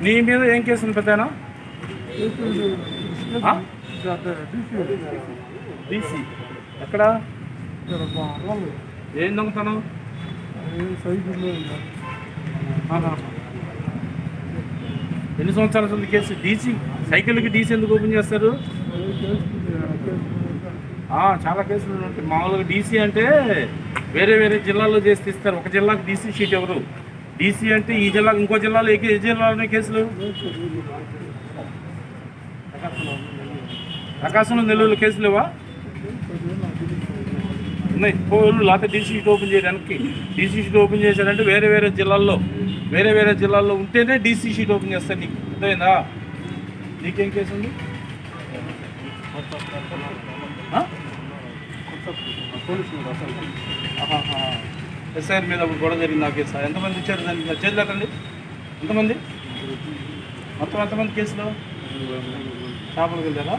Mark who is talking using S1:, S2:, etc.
S1: నీ మీద ఏం కేసు ఉంది పెద్దనా? డీసీ ఎక్కడ? ఏం దొంగతనం? ఎన్ని సంవత్సరాల ఉంది కేసు? డీసీ సైకిల్కి డీసీ ఎందుకు ఓపెన్ చేస్తారు? చాలా కేసులు ఉంటాయి. మామూలుగా డీసీ అంటే వేరే వేరే జిల్లాల్లో చేసి తీస్తారు. ఒక జిల్లాకు డీసీ షీట్ ఎవరు? డీసీ అంటే ఈ జిల్లా, ఇంకో జిల్లాలో ఏ జిల్లాలోనే కేసులు? ప్రకాశంలో, నెల్లూరు కేసులు లేవా? ఉన్నాయి. పోలు లేకపోతే డీసీ షీట్ ఓపెన్ చేయడానికి. డీసీ షీట్ ఓపెన్ చేశారంటే వేరే వేరే జిల్లాల్లో ఉంటేనే డీసీ షీట్ ఓపెన్ చేస్తారు. నీకు అర్థమైందా? నీకేం కేసు ఉంది? ఎస్ఐఆర్ మీద అప్పుడు గొడవ జరిగింది. నా కేసు ఎంతమంది ఇచ్చారు? దాన్ని చేతులు ఎక్కండి. ఎంతమంది? మొత్తం ఎంతమంది కేసులో? చేపలకు వెళ్ళారా?